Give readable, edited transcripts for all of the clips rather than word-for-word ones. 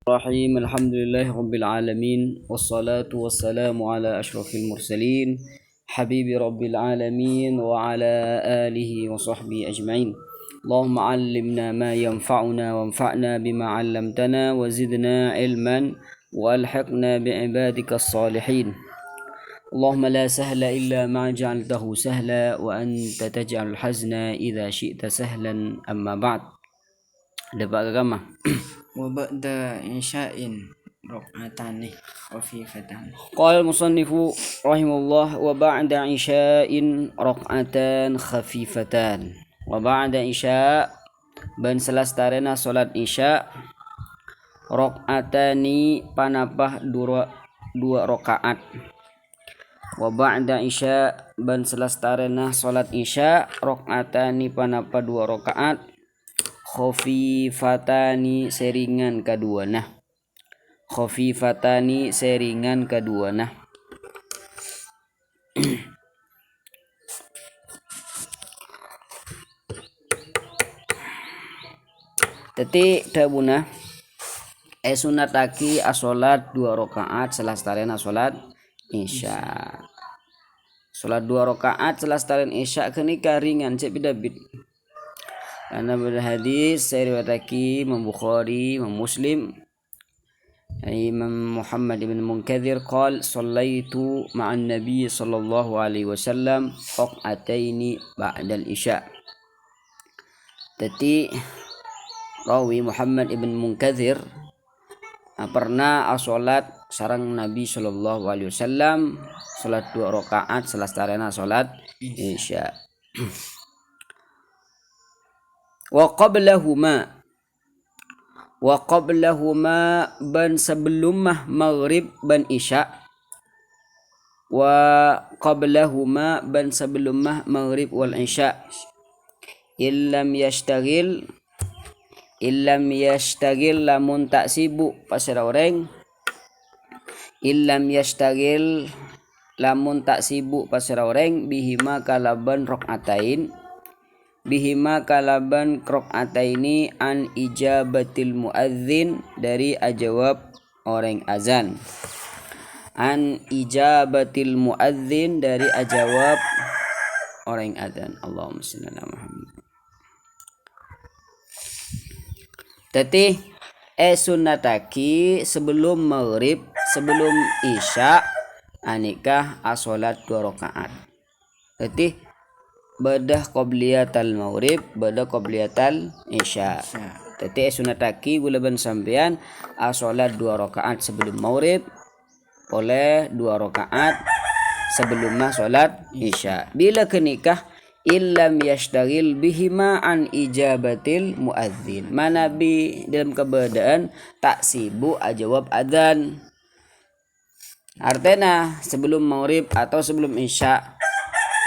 Bismillahirrahmanirrahim. Alhamdulillahi alamin. Wassalatu wassalamu ala asyrafil mursalin habibi rabbil alamin wa ala alihi wa sahbihi ajma'in. Allahumma 'allimna ma yanfa'una wanfa'na bima 'allamtana wa zidna ilman wa alhiqna bi'ibadikas salihin. Allahumma la sahla illa ma ja'altahu sahla wa anta taj'alul hazna idza syi'ta sahlan, amma ba'd. Dapat agama. وبعد إنشاء ركعتان خفيفتان. قال المصنف رحمه الله وبعد عشاء ركعتان خفيفتان. وبعد عشاء ban selastarena salat isya rakaatani panapah dua rakaat. Wa ba'da isya ban selastarena salat isya rakaatani panapah dua rakaat khafifatani seringan kaduana. Khafifatani seringan kaduana. Teti tabuna sunataki asolat dua rakaat selastarena salat isya. Salat dua rakaat selastarena isya kenika ringan cek bidabit. Karena berhadis saya riwayataki Imam Bukhari, Imam Muslim, Imam Muhammad ibn Munkadzir qala sallaitu ma'an Nabi sallallahu alaihi wasallam raq'ataini ba'dal isya. Tadi rawi Muhammad ibn Munkadzir pernah salat sareng Nabi sallallahu alaihi wasallam salat dua rakaat selastarena salat isya. Wa qablahuma ban sebelum maghrib ban isya. Wa qablahuma ban sebelum maghrib wal isya. Illam yashtagil lamun tak sibuk pasara orang. Illam yashtagil lamun tak sibuk pasara orang bihima kalaban rakaatain. Bihima kalaban rakaataini an ijabatil muadzin dari ajawab orang azan. An ijabatil muadzin dari ajawab orang azan. Allahumma shalli ala Muhammad. Tati sunnataki sebelum maghrib sebelum isya anikah asolat dua rakaat. Tati badah qobliyatal maghrib badah qobliyatal isya. Tadi sunataki gulaban sampean salat dua rakaat sebelum maghrib oleh dua rakaat sebelum salat isya. Bila kenikah illam yashtagil bihima an ijabatil muadzin. Mana bi dalam keadaan tak sibuk jawab adzan. Artinya sebelum maghrib atau sebelum isya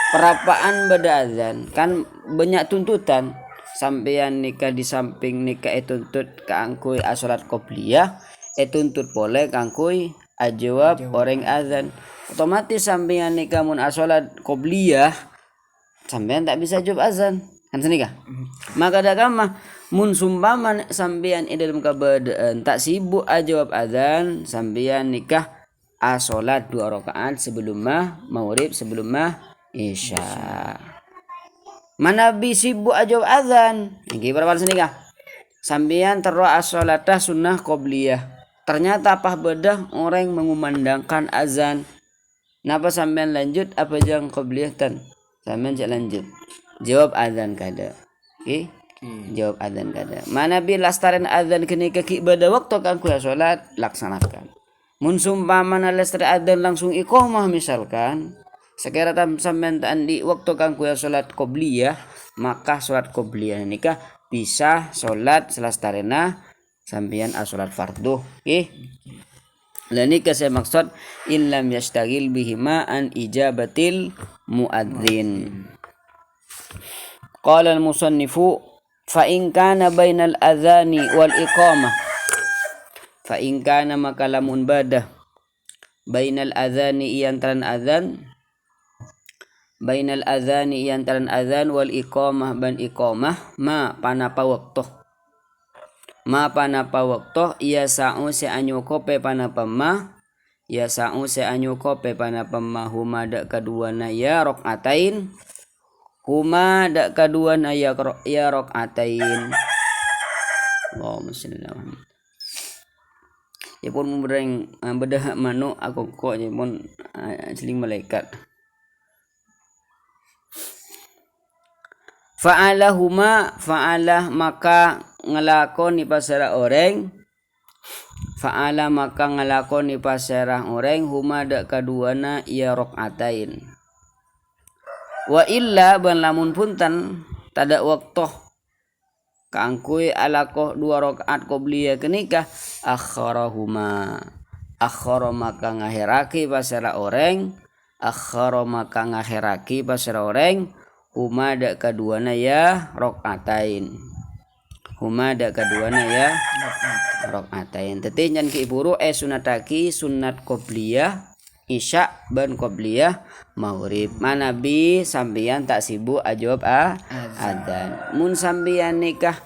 perapaan beda azan kan banyak tuntutan sampeyan nikah di samping nikah tuntut kaangkui salat qobliyah tuntut boleh kaangkui ajawab orang azan otomatis sampeyan nikah mun salat qobliyah sampeyan tak bisa jawab azan kan senikah maka dakama mun sumpama sampeyan dalam keadaan tak sibuk ajawab azan sampeyan nikah salat dua rakaat sebelum maghrib sebelum isya. Mana bi sibuk ajab azan. Iki berapa senikah? Sampeyan terus salatah sunnah qobliyah. Ternyata apa bedah orang mengumandangkan azan. Napa sampeyan lanjut apa jang qobliyah tan? Sampeyan cak lanjut. Jawab azan kada. Oke? Jawab azan kada. Mana bi lastaran azan kenika ki pada waktu kan ku salat laksanakan. Mun sumpama lastaran azan langsung iqamah misalkan sekiranya sampean di waktu kan kuya salat qobliyah maka salat qobliyah nikah bisa salat selastarena sampean salat fardu. Oke. Lah nikah saya maksud illam yashtagil bihima an ijabatil muadzin. Qala al-musannifu fa in kana bainal adzani wal iqamah fa in kana maka lamun badah bainal adzani iantran adzan bainal adzani antara adzan wal iqamah ban iqamah ma panapa waktu ma panapa waktu ia sa'u se anyu kope panapa ma ia sa'u se anyu kope panapa ma huma dak kaduana ya rokaatain huma dak kaduana ya rokaatain. Allahumma shalli ala Muhammad. Ya pun membereng bedah manu aku kok ya pun seling malaikat. Fa'alahuma fa'alah maka ngelakoni pasara orang fa'ala maka ngelakoni pasara orang huma dak kaduana ya rokaatain wa illa ban lamun punten tada waktu kaangkui alakoh 2 rakaat qobliyah kenikah akharahuma akhara maka ngahiraki pasara orang akhara maka ngahiraki pasara orang huma dak kaduana ya rokaatain huma dak kaduana ya rokaatain teti nyan ki iburu sunataki sunat qobliyah isya ban qobliyah maghrib manabi sambian tak sibuk ajab adzan mun sambian nikah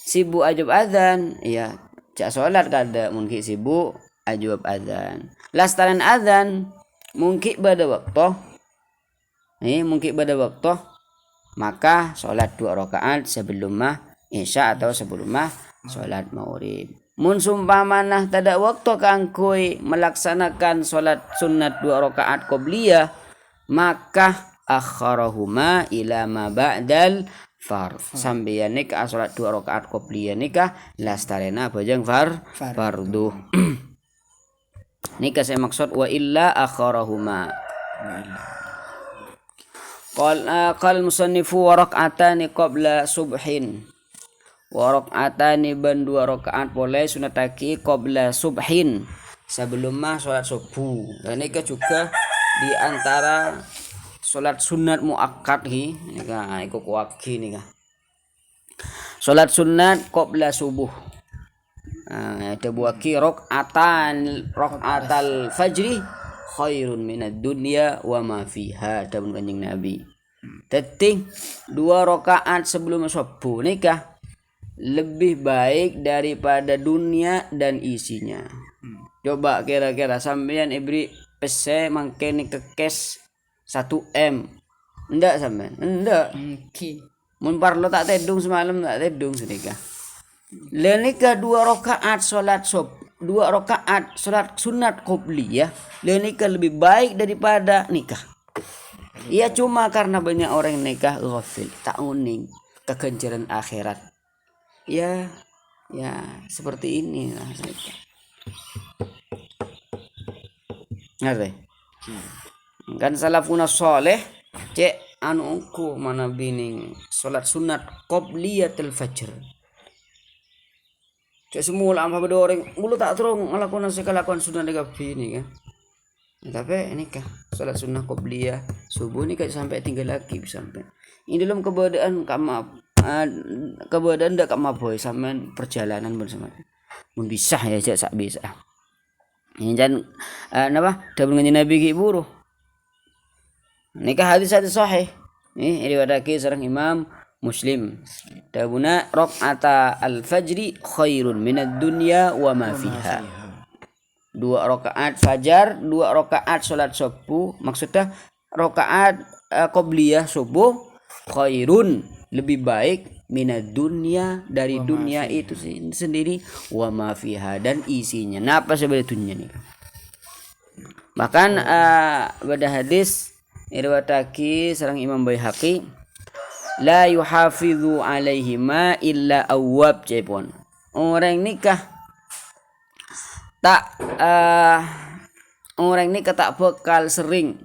sibuk ajab adzan ya cak salat kada mun ki sibuk ajab adzan lastaran adzan mungkin pada waktu mungkin pada waktu maka sholat 2 rakaat sebelum isya atau sebelum sholat maghrib. Mun sumpamanah tada waktu kangkui melaksanakan sholat sunat 2 rakaat qobliyah maka akharahuma ila ma ba'dal fard. Sambian nikah sholat 2 rakaat qobliyah nikah lastarena bajang fardu. Nikah saya maksud wa illa akharahuma. Qal musannifu wa rak'atani qabla subhin wa rak'atani ban 2 rakaat boleh sunataki qabla subhin sebelum sholat subuh. Dan ini juga di antara sholat sunat muakkad ini kan ikut waki nih kan sholat sunat qabla subuh. Ada buaki rak'atal fajri khairun minad dunya wa ma fiha dabun kanjeng Nabi. Teting 2 rakaat sebelum subuh nikah lebih baik daripada dunia dan isinya. Coba kira-kira sampean ibri pese mangkene kekes 1M. Ndak sampean? Ndak. Mun parlo tak tedung semalam tak tedung sedekah. Le nikah 2 rakaat salat subuh 2 rakaat salat sunat qobliyah le nikah lebih baik daripada nikah. Ya cuma karena banyak orang nikah ghafil, tak uning kekenceran akhirat. Ya seperti ini lah. Ngerti? Kan salafuna sholeh cek anuku mana bining salat sunat qobliyatul fajr. Cek semula apa bedoreng mulu tak terung ngelakukan sekalakuan sunnah dekat bini kan. Tapi ini kah salat sunnah qobliyah subuh ni kan sampai tinggal lagi sampai. Ini dalam keberadaan keberadaan ndak boy sampean perjalanan bersama. Mun bisa ya cek sak bisa. Ini jan napa dabun kanjeng Nabi ki buruh. Nikah hadis sahih. Ini riwayat sareng Imam Muslim. Dabuna rak'ata al-fajri khairun minad dunya wa ma fiha. 2 rakaat fajar, 2 rakaat salat subuh, maksudnya rakaat qobliyah subuh khairun lebih baik minad dunya dari dunia itu sendiri wa ma fiha dan isinya. Napa sebenarnya dunia nih? Bahkan pada hadis riwayatake sareng Imam Baihaqi la yuhafizu alaihima illa awwab cepon. Orang nikah tak tak bakal sering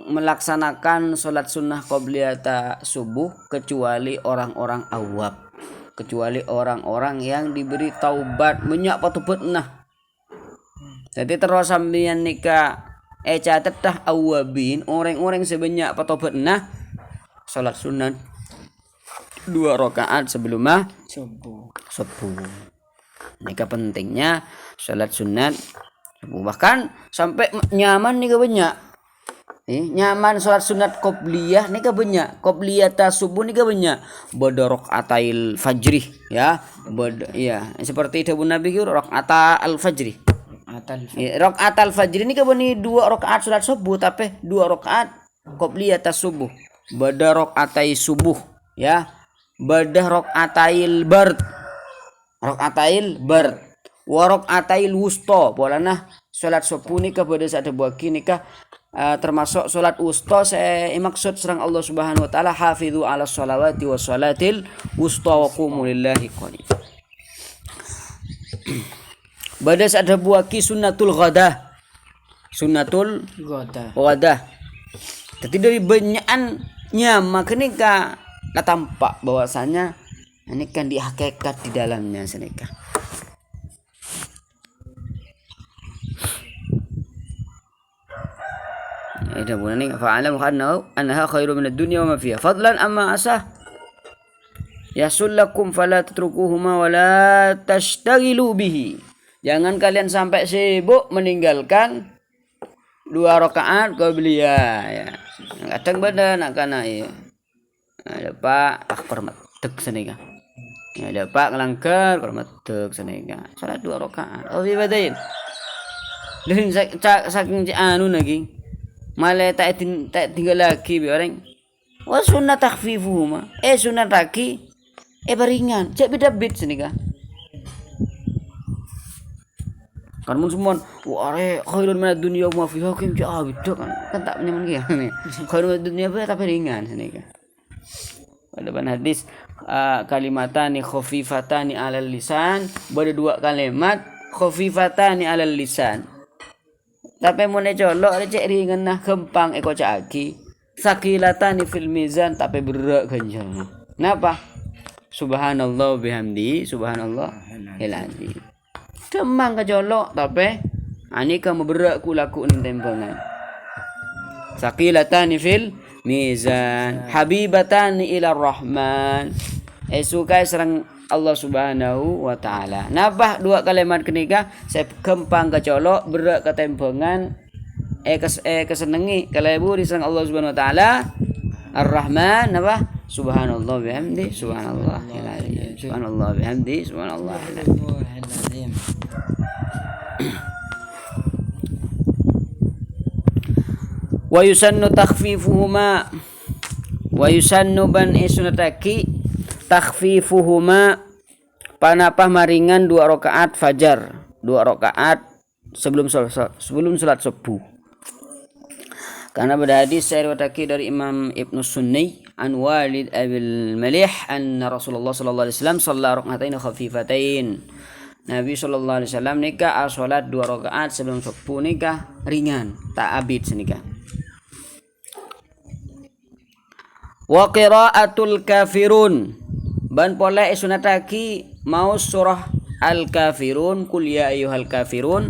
melaksanakan sholat sunnah qobliyah subuh kecuali orang-orang awwab, kecuali orang-orang yang diberi taubat banyak patubat nah. Jadi terus sampeyan nikah catet dah awwabin orang-orang sebanyak patubat nah salat sunat 2 rakaat sebelum subuh. Nikah pentingnya salat sunat subuh. Bahkan sampai nyaman nikah banyak. nyaman sholat sunat qobliyah nika banyak, qobliyah subuh nika banyak, bada rakaatail fajri ya, ya seperti itu Nabi ki rakaat al fajri. Rakaat al fajri nika bani 2 rakaat sholat subuh tapi 2 rakaat qobliyah subuh, bada rakaatai subuh ya, bada rakaatail bard, wa rakaatail wusta polana sholat subuh nika pada saat bagi nika termasuk salat wusta saya maksud serang Allah Subhanahu wa taala hafizu ala sholawati was sholatil wusta wa qumu lillahi qanita. Pada saat buaki sunnatul ghadah, jadi dari banyakannya maka nika tampak bahwasanya ini kan di hakikat di dalamnya senika. Ida bunani fa'alam annaha khairu minad dunya wa ma fiha fadlan amma asah yasullakum fala tatrukuhuma wa la tashtaghilu bihi. Jangan kalian sampai sibuk meninggalkan 2 rakaat qabliyah ya. Kadang badan nak kana ya. Ada Pak permetek senika. Ada Pak ngelangkar permetek senika. Salat 2 rakaat. Oh bibadain. Lain saking anu lagi. Malah tak tinggal lagi orang. Wa sunnah takhfifuhuma. Sunnah lagi beringan. Cek beda bit sini kah. Kan mun semua are khairun minad dunya wa ma fiha kim beda kan tak nyaman ki nih. Khairun minad dunya tapi ringan sini kah. Pada hadis kalimatani khafifatani alal lisan, ada 2 kalimat khafifatani alal lisan. Tapi mun colok cek ringan nah gampang caki sakilatani fil mizan tapi berat ganjarnya. Napa? Subhanallah bihamdi subhanallah ilazim. Demang kecolok tapi ani kamu berat ku laku ning tempengan. Sakilatani fil mizan habibatani ila rahman. Suka serang Allah Subhanahu wa taala. Napa 2 kalimat kenika saya gampang kecolok berat ketempengan kesenengi kalebu disang Allah Subhanahu wa taala Ar-Rahman napa subhanallah bihamdi subhanallah ilazim subhanallah bihamdi subhanallah ilazim. Wa yusannu takhfifuhuma wa yusannu ban sunataki takhfifuhuma panapah maringan 2 rakaat fajar, 2 rakaat sebelum salat subuh. Karena pada hadis saya riwayatkan dari Imam Ibnu Sunni an Walid Abil Malih anna Rasulullah sallallahu alaihi wasallam shalla rak'atain khafifatain. Nabi sallallahu alaihi wasallam nikah salat 2 rakaat sebelum subuh nikah ringan, tak abid senikah. Wa qiraatul kafirun ban pola sunataki mau surah al-kafirun kul ya ayyuhal kafirun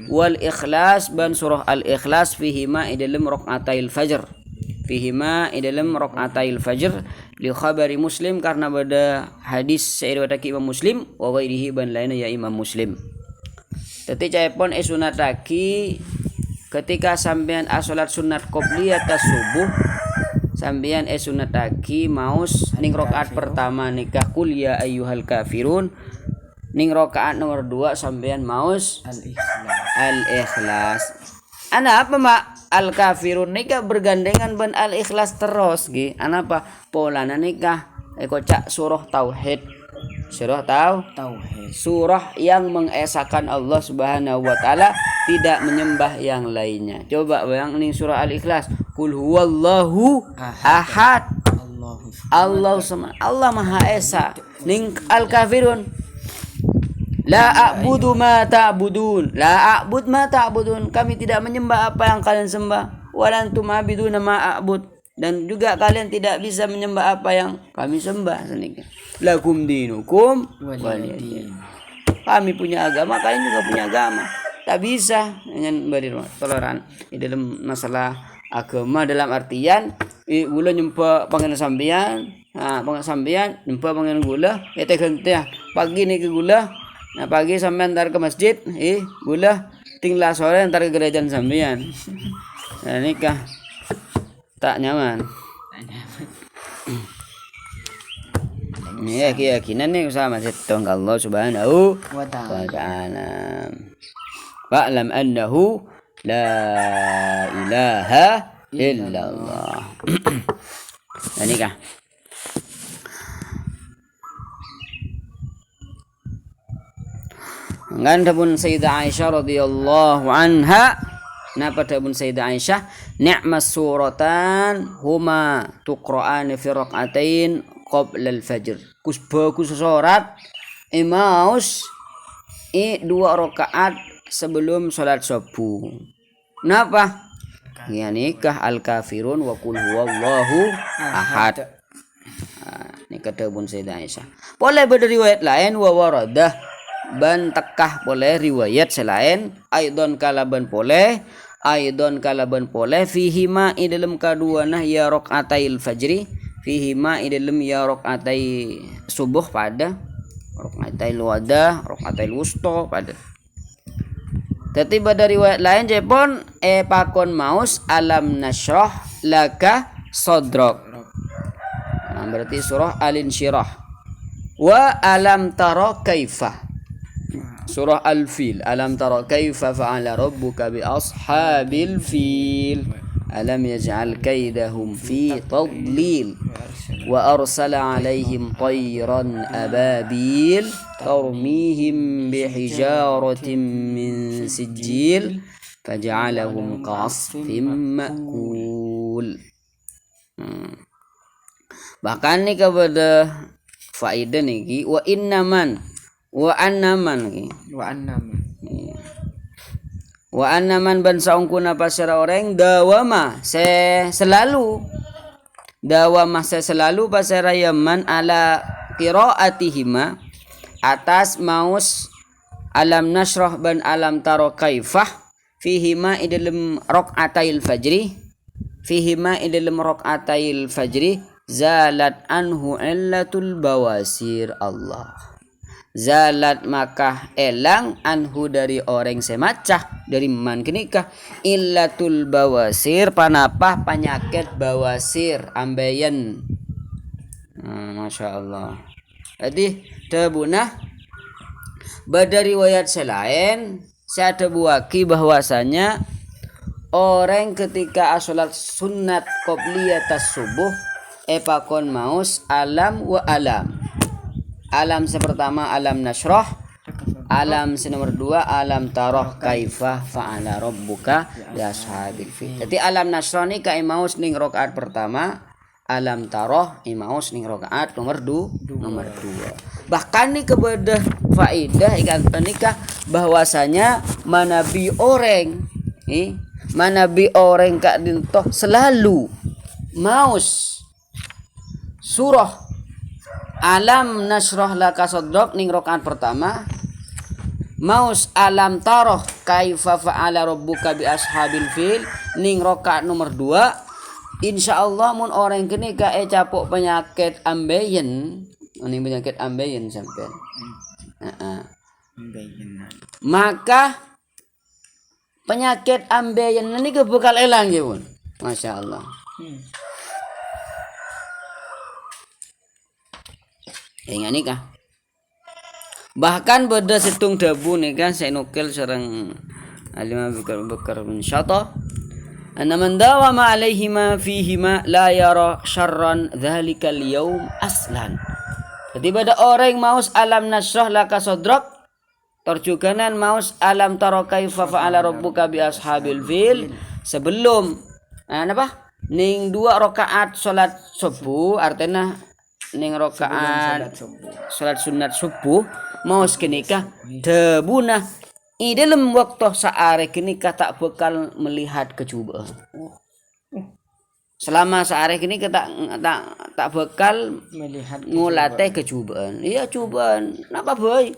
wal ikhlas ban surah al-ikhlas fihima idalam rak'atail fajr li khabari Muslim karena pada hadis riwayat Imam Muslim wa ghairihi ban lainnya ya Imam Muslim. Tetapi caipun sunataki ketika sampean salat sunat qobliyah subuh sampean sunataki maus ning rakaat pertama nikah kul ya ayyuhal kafirun, ning rakaat nomor 2 sampean maus al-ikhlas. Ana apa mak al-kafirun nikah bergandengan ban al-ikhlas terus gi. Ana apa polana nikah kocak surah tauhid. Surah yang mengesahkan Allah Subhanahu wa taala, tidak menyembah yang lainnya. Coba bayang ning surah al-ikhlas Qul huwallahu ahad. Allah Maha Esa. Ning al-kafirun la a'budu ma ta'budun. La a'bud ma ta'budun. Kami tidak menyembah apa yang kalian sembah. Walantum abiduna ma a'bud. Dan juga kalian tidak bisa menyembah apa yang kami sembah. Lakum dinukum waliyadin. Kami punya agama, kalian juga punya agama. Tak bisa dengan toleran di dalam masalah agama, dalam artian gula nyempa panggil sambian, panggil sambian nyempa panggil gula, ganti pagi nih ke gula, nah pagi sampai antar ke masjid, gula tinggal sore antar ke gereja sambian. Nah nikah tak nyaman. Ini keyakinan nih sama setong Allah Subhanahu Wa wa ta'ala. ta'ala. Fa'lam annahu la ilaha illallah. Ini kah? Nganda pun Sayyidah Aisyah radhiyallahu anha, napa pun Sayyidah Aisyah, ni'mas suratan huma tuqra'an fi raq'atain qabla al-fajr. Kus bagus surat imaus 2 rakaat sebelum salat subuh. Napa? Ya nikah al-kafirun wa qul huwallahu ahad. Ini kata pun Sayyidah Aisyah. Boleh berriwayat lain wa waradah ban tekah boleh riwayat selain aidon kalaban boleh fihima i dalam kaduana ya rakaatail fajri fihima i dalam ya rakaatai subuh pada rakaatai wada rakaatai wusta pada. Tapi pada riwayat lain jepon pakon maus alam nashrah laka sadrak. Nah, berarti surah al-insyirah wa alam tara kaifa. Surah Al-Fil, alam tara kaifa fa'ala rabbuka bi ashabil fil alam yaj'al kaidahum fi tadlil wa arsala 'alaihim tayran ababil tarmihim bihijaratin min sijil faj'alahum ka'asfin ma'kul. Bahkan ni kepada faedah ni wa annaman wa annaman ban saungkuna pasara orang dawama selalu pasara yaman ala qiraatihima atas maus alam nasrah ban alam taro kaifah fihima idalem rakaatail fajri zalat anhu illatul bawasir. Allah zalat maka elang anhu dari orang semacah dari man kenikah illatul bawasir panapah penyakit bawasir ambeien. Masya Allah. Jadi tabunah pada riwayat selain saya tebuaki bahwasanya orang ketika asolat sunat qobliyah subuh epakon maus alam wa alam sepertama alam nasrah, alam nomor 2 alam taroh kaifah fa'ala rabbuka ya ashabil fil. Jadi alam nasrah ni ka imaus ning rakaat pertama, alam taroh imaus ning rakaat nomor 2. Bahkan ni kepada faedah ikan nikah bahwasanya manabi orang kak dintoh selalu maus surah alam nasrah laka sadrak ning rakaat pertama maus alam taroh kaifa fa'ala rabbuka bi ashabil fil ning rakaat nomor 2. Insyaallah mun orang kini ka capok penyakit ambeien sampean. Maka penyakit ambeien ini bakal elang ya pun. Masya Allah. Ingat nikah. Bahkan pada situng dabu nikah saya nukil sareng alimah Bakar bin Syata anna man dawama alaihima fihima la yara syarran dzalikal yaum aslan. Jadi pada orang maus alam nasrah laka sadrak terjuganan maus alam tara kaifa fa'ala rabbuka bi ashabil fil sebelum ning 2 rakaat salat subuh artinya ning rakaat salat sunat subuh maus kenikah debuna i dalam waktu saare kenikah tak bakal melihat kecubaan. Selama saare kenikah tak bakal melihat ngulate kecubaan. Iya cubaan napa boy?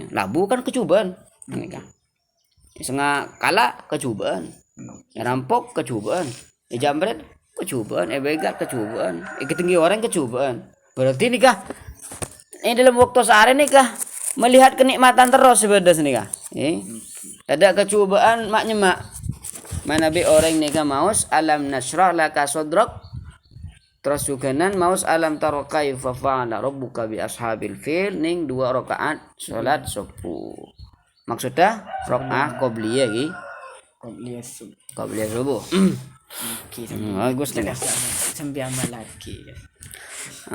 Labu kan kecubaan kenikah. Senga kala kecubaan. Rampok kecubaan. Jambret kecubaan, begal kecubaan, ketinggi orang kecubaan. Berarti nikah ini dalam waktu sehari nikah melihat kenikmatan terus sebenarnya nikah. Ada kecubaan mak nyemak manabi orang nika maus alam nasrah laka sadrak. Terus juga nan maus alam tara kaifa fa'ala rabbuka bi ashabil fil ning 2 rakaat salat subuh. Maksudnya rakaat qobliyah iki. Qobliyah subuh. Bagus nih. Sampai amal lagi.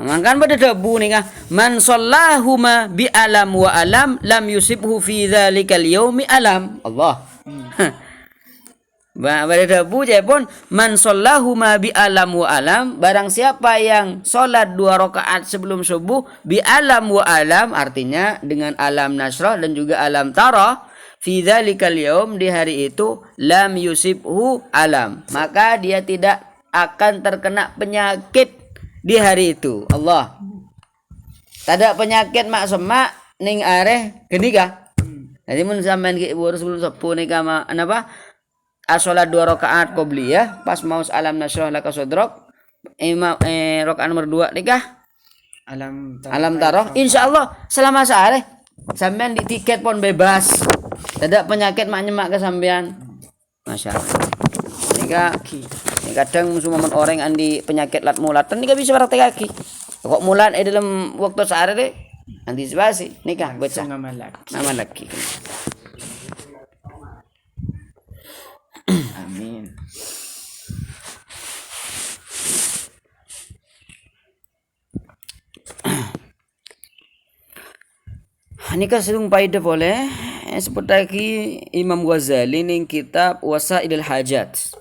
Mangkan pada debu nih kah man shallahuma bi alam wa alam lam yusibhu fi dzalikal yaumi alam Allah. Pada debu pun man shallahuma bi alam wa alam, barang siapa yang sholat 2 rakaat sebelum subuh bi alam wa alam, artinya dengan alam nasrah dan juga alam tarah, fi dzalikal yaum, di hari itu, lam yusibhu alam, maka dia tidak akan terkena penyakit di hari itu. Allah. Tada penyakit mak semak ning areh genika. Jadi mun sampean ki sebelum subuh nika napa? As-sholat 2 rakaat qobliyah pas maus alam nasrah laka sadrak rakaat nomor 2 nikah alam tarah, insyaallah selama sehari sampean di tiket pun bebas, tidak penyakit mak nyemak ke sampean. Masyaallah nika kadang semua orang andi penyakit lat mulatan nika bisa praktek kaki kok mulan dalam waktu sehari deh antisipasi nika baca nama lagi. Amin. Ini kan sedung paida boleh seperti lagi Imam Ghazali ning kitab Wasailul Hajat.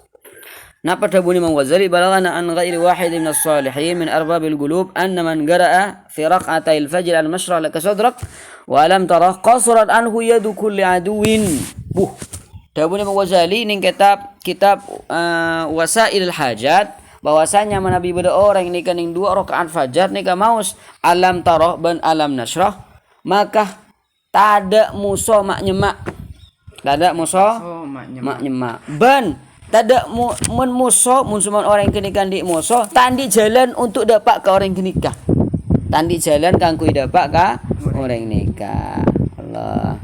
Nah pada bunyi Imam Ghazali balagana an ghairi wahid min as-salihin min arbabil qulub anna man qara'a fi raq'atayil fajr al-mashrah laka sadrak wa lam tara qasurat anhu yadu kulli aduwin. Dabun Imam Ghazali ning kitab Wasailul Hajat bahwasanya Nabi beda orang ini ning 2 rakaat fajar nika maus alam tarah ban alam nasrah, maka tada muso mak nyemak. Tada muso mak nyemak. Ban tada mun muso mun semua orang kenikan di muso tandi jalan untuk dapat ke orang kenikah. Tandi jalan kanggo dapat ka orang nikah. Allah.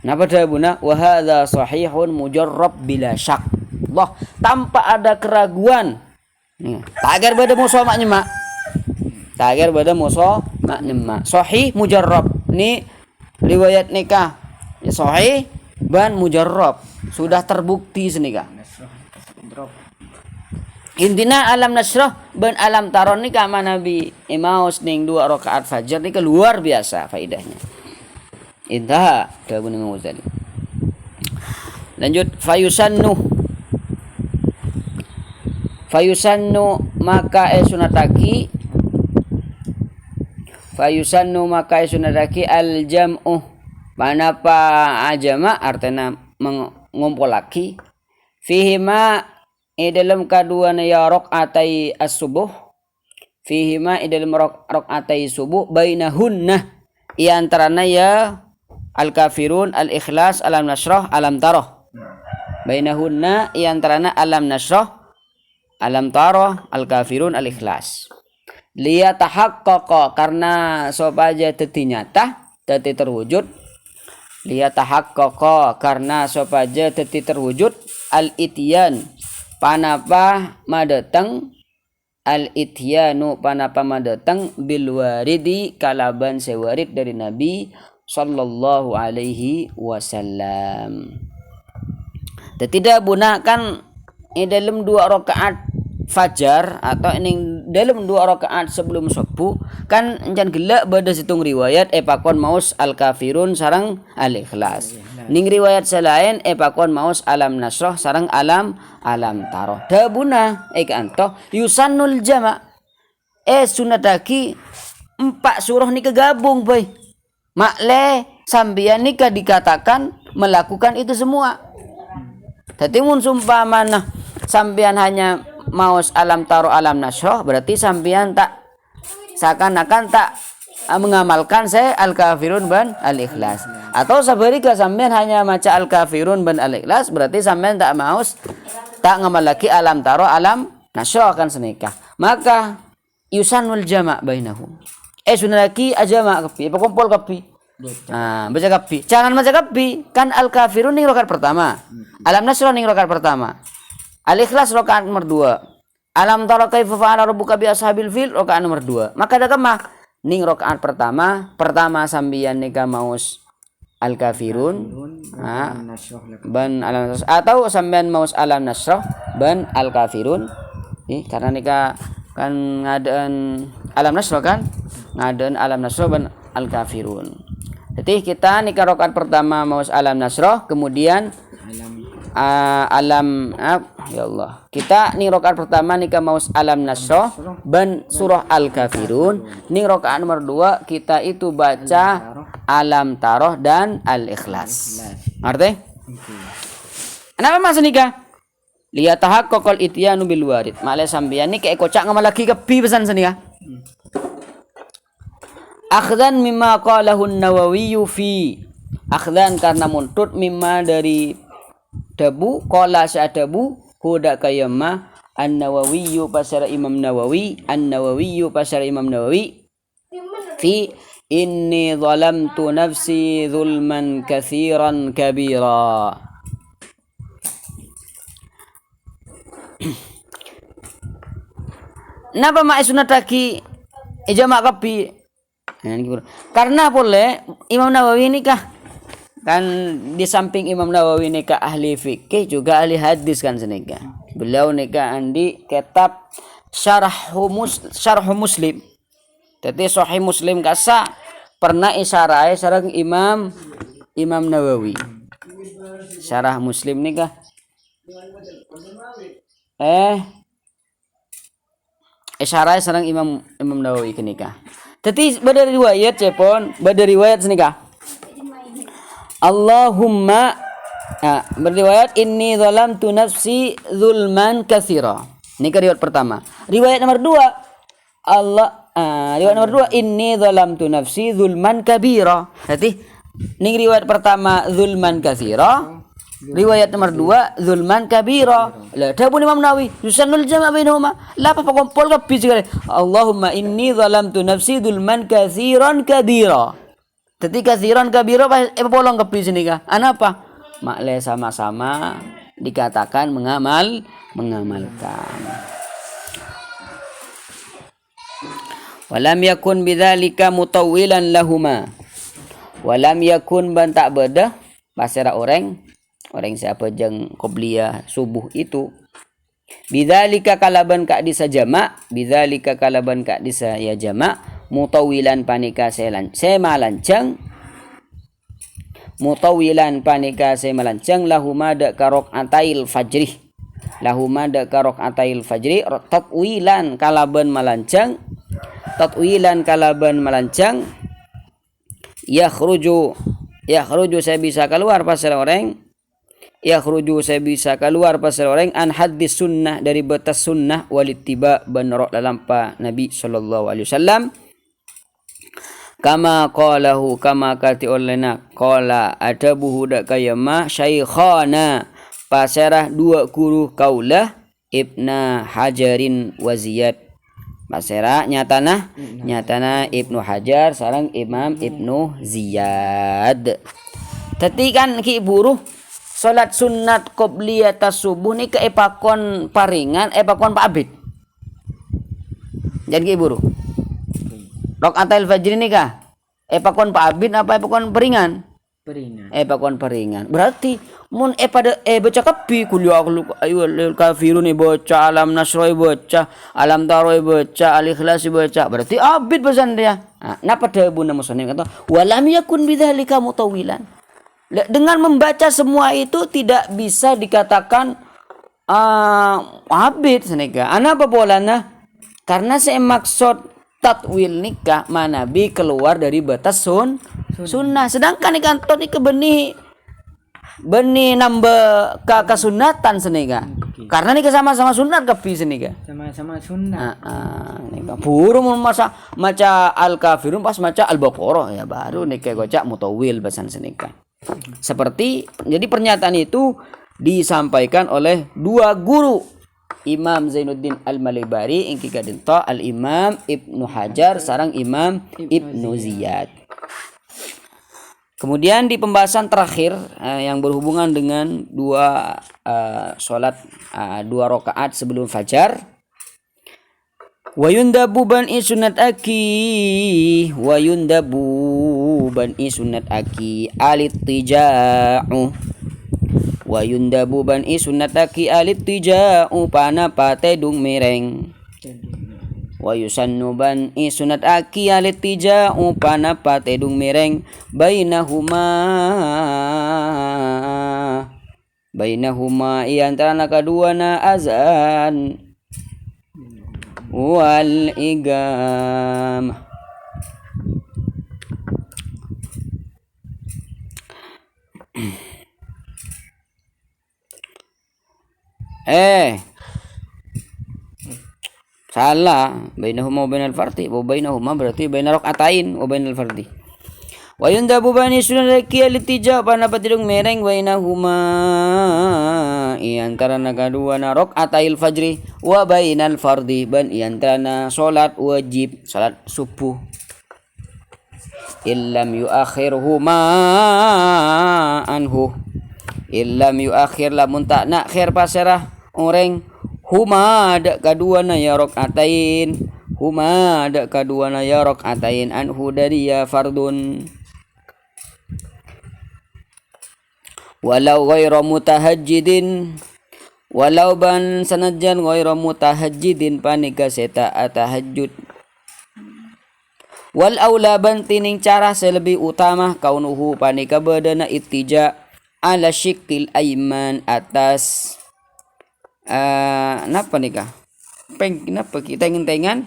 Napa dabuna wa hadza sahihun mujarrab bila syak. Allah, tanpa ada keraguan. Nih, tagar bada muso mak nyemak. Tagar bada muso mak nyemak. Sahih mujarrab. Ini riwayat nikah. Ya sahih ban mujarrab. Sudah terbukti senika. Intina alam nasrah ban alam taron nikah mana Nabi imaus ning 2 rakaat fajar nikah luar biasa faidahnya. Intaha dabun Imam Ghazali. Lanjut fayusannu maka sunataki al jam'u manapa ajama artinya mengumpulaki fihima dalam kaduana ya raqatai as-subuh fihima dalam raqatai subuh bainahunna iantarana ya al-kafirun, al-ikhlas, alam nasrah, alam tarah. Bainahunna iantarana alam nasrah, alam tarah, al-kafirun, al-ikhlas. Liya tahaqqaqa karena sopaja teti nyata, teti terwujud. Liya tahaqqaqa karena sopaja teti terwujud al-ityan panapa madeteng al-ityanu panapa madeteng bil waridi kalaban sewarid dari Nabi sallallahu alaihi wasallam. Tidak gunakan dalam 2 rakaat fajar atau ini dalam 2 rakaat sebelum subuh kan encan gelak pada situng riwayat pakon maus al kafirun sarang al ikhlas. Ning riwayat selain pakon maus alam nasrah sarang alam taroh. Dabuna kanto yusannul jama sunataki 4 surah ni kegabung boy. Makle sambian nikah dikatakan melakukan itu semua. Tapi mun sumpah mana sambian hanya maus alam taruh alam nasroh berarti sambian tak seakan-akan tak mengamalkan saya al kafirun ban al ikhlas. Atau sabarika sambian hanya maca al kafirun ban al ikhlas berarti sambian tak maus tak ngamal lagi alam taruh alam nasroh akan senikah. Maka yusanul jama' bainahum. Sunaki ajama kapi, kumpul kapi. Baca kapi. Jangan baca kapi. Kan al kafirun ning rakaat pertama. Alam Nasrah ning rakaat pertama. Al-Ikhlas rakaat nomor 2. Alam tara kaifa fa'ala rabbuka bi ashabil fil rakaat nomor 2. Maka ada kemah ning rakaat pertama sambian nika maus Al-Kafirun ban Alam Nasrah atau sambian maus Alam Nasrah ban Al-Kafirun. Karena nika kan ngadaan Alam Nasrah kan? Ngadaan Alam Nasrah ban Al-Kafirun. Jadi kita nika rakaat pertama maus Alam Nasrah, kemudian ya Allah. Kita ning rakaat pertama nika maus Alam Nasrah ban surah Al-Kafirun. Ning rakaat nomor 2 kita itu baca Alam Taroh dan Al-Ikhlas. Ngerti? Kenapa mas nika? Lihat tahaqqaqal ityanu bil warid. Male sampeyan niki kocak ngamalaki kepi pesan senika. Akhdan mimma qalahu an-Nawawi fi. Akhdan karena muntut mimma dari dabu qala sa'dabu huda kayama an-Nawawi pasara Imam Nawawi pasara Imam Nawawi fi inni zalamtu nafsi zulman katsiran kabira. Napa mak sunataki ijama kapi? Karena boleh Imam Nawawi ini kan di samping Imam Nawawi ini ahli fikih juga ahli hadis kan senika. Beliau nika andi kitab Syarh Muslim. Jadi Sahih Muslim kasa pernah isyarai sareng Imam Nawawi. Syarah Muslim nika isyarai sareng Imam Nawawi kenika. Jadi bada riwayat cepon, bada riwayat senika. Allahumma berriwayat inni zalamtu nafsi zulman katsira. Ini riwayat pertama. Riwayat nomor 2 riwayat nomor 2 inni zalamtu nafsi zulman kabira. Jadi ini riwayat pertama zulman katsira. Riwayat nomor 2 zulman kabira. La tabun Imam Nawawi yusannul jama' bainahuma. La apa kompol kabeh sekali. Allahumma inni zalamtu nafsi zulman katsiran kabira. Jadi katsiran kabira bolong kepi sini kah? Apa? Makle sama-sama dikatakan mengamalkan. Walam yakun bidzalika mutawwilan lahuma. Walam yakun ban tak beda pasera orang siapa jeng qobliyah subuh itu. Bidzalika kalaban ka disa jama', bidzalika kalaban ka disa ya jama' mutawilan panika semalancang mutawilan panika semalancang lahuma da karok atail fajri tatwilan kalaban malancang yakhruju saya bisa keluar pasal orang an hadis sunnah dari batas sunnah walittiba banrok lalampa Nabi sallallahu alaihi wasallam kama qalahu kama kati olena qala adabuhu dak kayama syaikhana pasarah dua guru kaulah Ibnu Hajarin wa Ziyad pasarah nyatana Ibnu Hajar sareng Imam Ibnu Ziyad. Tadi kan ki buruh salat sunnat qobliyah subuh ni ke epakon paringan epakon Pak Abid. Jadi ki buruh Rakaat al-fajr ini kah? Epakon Pak Abid apa epakon peringan? Epakon peringan. Berarti mun pada baca kapi kuliah ayu kafirun baca Alam Nasrah baca Alam Taroh baca Al-Ikhlas baca. Berarti Abid pesan dia. Napa pada bunda musannif kata walam yakun bidzalika mutawilan. Dengan membaca semua itu tidak bisa dikatakan Abid senega. Apa bolana? Karena saya maksud tatwil nikah manabi keluar dari batas sunnah. Sedangkan ikan tot ni benih nambah ke sunatan senega. Karena ni sama-sama sunat kepi senega. Sama-sama sunnah. Burung maca al-kafirun pas maca al-baqarah ya baru nikah gocak mutawil basan senega. Seperti jadi pernyataan itu disampaikan oleh dua guru Imam Zainuddin Al-Malibari ingki kadenta Al-Imam Ibnu Hajar sarang Imam Ibnu Ziyad. Kemudian di pembahasan terakhir yang berhubungan dengan dua sholat 2 rakaat sebelum fajar. Wa yundabu ban'i sunat aki alittija'u wa yundabu ban'i sunat aki alittija'u panapa tedung mireng wa yusannu ban'i sunat aki alittija'u panapa tedung mireng bainahuma antara keduana azan wal igam. Salah, bainahuma wa bainal fardi, wa bainahuma berarti baina rakaatain wa bainal fardi. Wa yundabu bani sunaki alitija panapa tidung mereng bainahuma antara kedua rakaatail fajri wa bainal fardi ban antara salat wajib salat subuh. Illam yuakhirhuma anhu illam yuakhir lamun tak nak khair pasarah orang huma ada kaduana ya rakaatain anhu dari ya fardun walau ghairu mutahajjidin walau ban sanajan ghairu mutahajjidin panika seta tahajud wal aula ban tining cara selebih utama kaunuhu panika badana ittija ala syikil aiman atas napa nikah napa kita tengen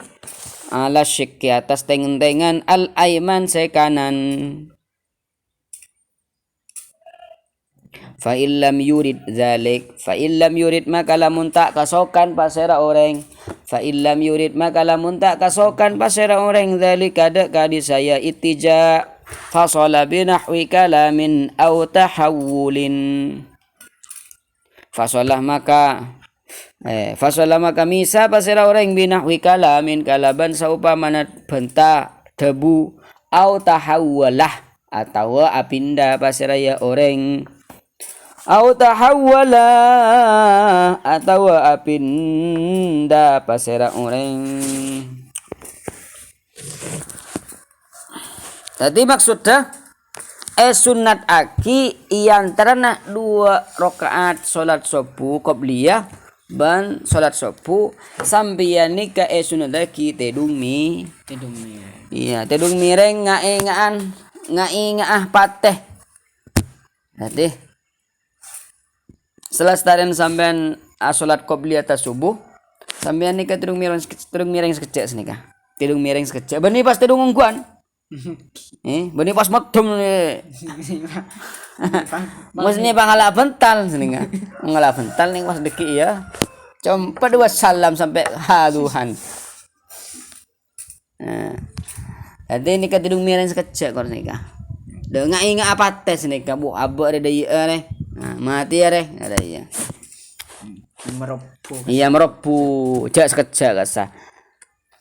ala syikki atas tengen al aiman sekanan. Fa illam yurid zalik fa illam yurid maka lamun tak kasokan pasera orang zalik kada kadi saya ittija fasala binahwi kalamin aw tahawulin fasalah maka misa pasera orang binahwi kalamin kalaban saupamana benta debu aw tahawwalah atau apinda pasera ya orang au tahawwala atau apinda pasera orang. Tadi maksudnya sunat aki iantarana 2 rakaat salat subuh qabliyah ban salat subuh sambian nika sunat aki tedung mireng ngaah pateh. Tadi selestarian sampean salat qabliyah ta subuh sampean nika tedung mireng sekecek senika tedung mireng sekecek bani pas tedung ungkuan bani pas medem maksudnya pangala bental senika pangala bental ning pas deki ya compa 2 salam sampai haduhan ade nika tedung mireng sekecek kor senika de ngai apa tes senika bu abo ada deui mati ya ada iya merepu jak sekejap kasa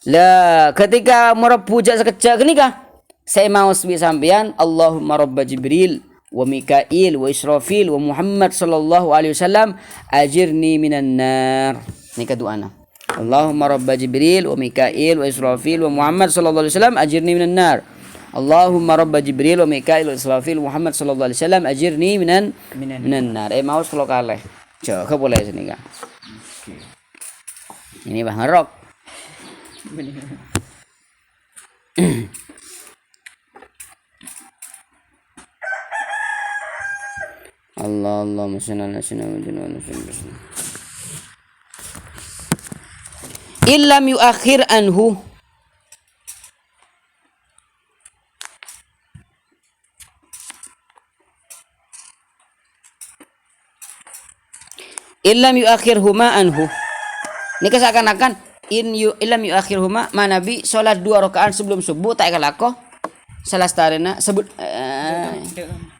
lah ketika merepu jak sekejap kenika saya mau sampean Allahumma rabba Jibril wa Mikail wa Israfil wa Muhammad sallallahu alaihi wasallam ajirni minan nar nika doana Allahumma rabba Jibril wa Mikail wa Israfil wa Muhammad sallallahu alaihi wasallam ajirni minan nar Allahumma rabba Jibril wa Mikail wa Israfil Muhammad sallallahu alaihi wasallam ajirni minan nar. Mau kalau kaleh. Coba boleh sini kan. Ini Bang Rock. Allahumma shalli ala sayyidina Muhammad. Illam yuakhir anhu illam yuakhirhuma anhu ini seakan-akan illam yuakhirhuma manabi salat 2 rakaat sebelum subuh tak kalako salastarena sebut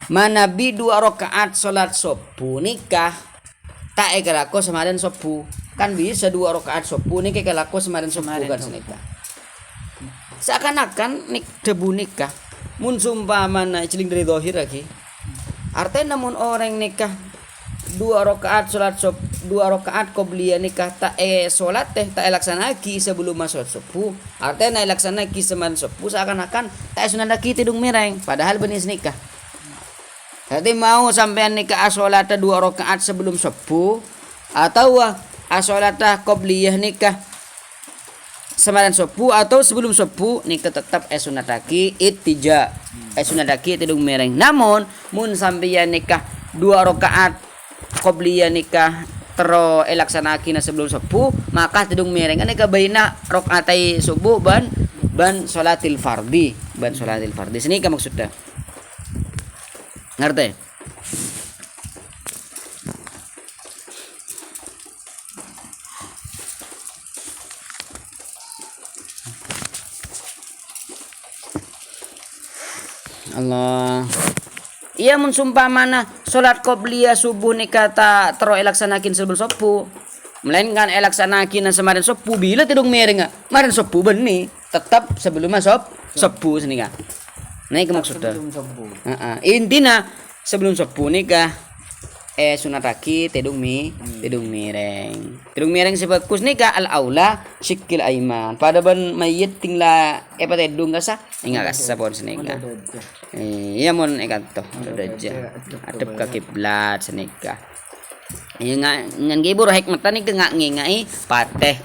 manabi 2 rakaat salat subuh nikah tak kalako samaran subuh kan bisa 2 rakaat subuh nikah kalako samaran subuh kan senika seakan-akan nik debu nikah mun sumpamana ciling dari zahir lagi. Artinya namun orang nikah 2 rakaat salat subuh 2 rakaat qobliyah nikah tak salat teh tak laksanaki sebelum masuk subuh. Artinya laksanaki seman subuh seakan-akan tak sunandaki tidung mireng padahal benis nikah. Jadi mau sampean nikah salat 2 rakaat sebelum subuh atau salat qobliyah nikah semadan subuh atau sebelum subuh nikah tetap sunataki ittija sunataki tidung mireng. Namun mun sampeyan nikah 2 rakaat qobliyah nikah tero elaksanakina sebelum subuh maka tidung mireng nikah baina rakaatai subuh ban salatil fardi sini ka maksudnya ngerti. Allah. Ia mensumpah mana salat qobliyah subuh nikah ta tero elaksanakin sebelum subuh. Melainkan elaksanakin semarin subuh bila tidung mereng marin subuh beni tetap sebelum masuk subuh sini kan. Nah itu maksudnya. Intinya sebelum subuh nikah sunataki tidung mireng. Tidung mireng sebagus nikah al aula sikil aiman. Pada ban mayit tingla tidung kasa ingat kasa pon senika. Iya mon ikat to aja. Adep ka kiblat senika. Ngan gibur hikmatan ni ngak ngingai pateh.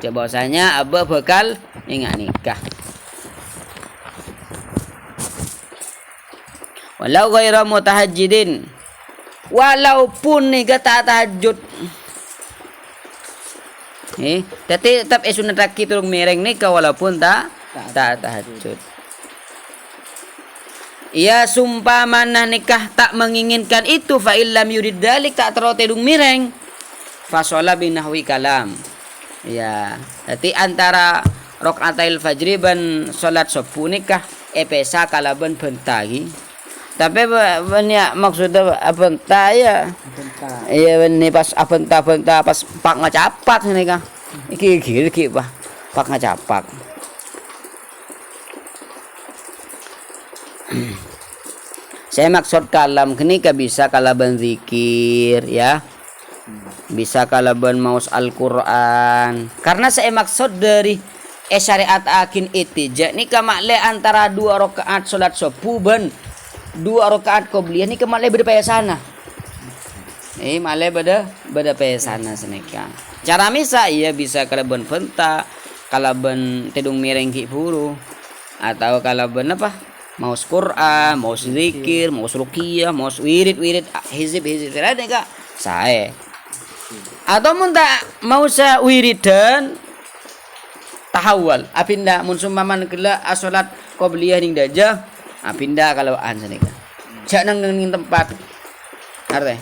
Bahwasanya abah bakal ingat nikah. Walau ghaira mutahajjidin walaupun nikah tak tahajud tapi tetap sunataki tulung mireng nikah walaupun tak tahajud. Ia sumpah mana nikah tak menginginkan itu fa illam yurid dalik tak tero tidung mireng fa sholat binahwi kalam. Ya jadi antara rakaatil fajri ban salat subuh nikah pesa kalaban bentagi. Tapi banyak maksudnya abenta ya. Iya benih pas abenta pas pak ngacapak sini kah. Iki bah pak ngacapak. Saya maksud kalam kini bisa kalaban zikir ya. Bisa kalaban maus Al-Qur'an. Karena saya maksud dari syariat akin ittija ni kamakle antara 2 rakaat salat subuh ban 2 rakaat qobliyah ni kemalai beda payasana. Malai beda payasana senika. Cara misa ia bisa kalaban penta, kalaban tidung mireng ki buru atau kalaban apa? Maus Quran, maus zikir, maus ruqyah, maus wirid hizib ada enggak? Sae. Atau mun tak mau sa wiridan tahawal apinda mun sumpaman gela salat qobliyah ning dajah pindah kalau senika. Jak nang tempat. Arti.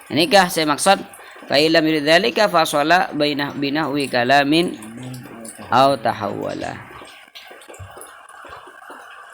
Nikah saya maksud fa illam yurid dzalika fa shala binahwi kalamin au tahawwala.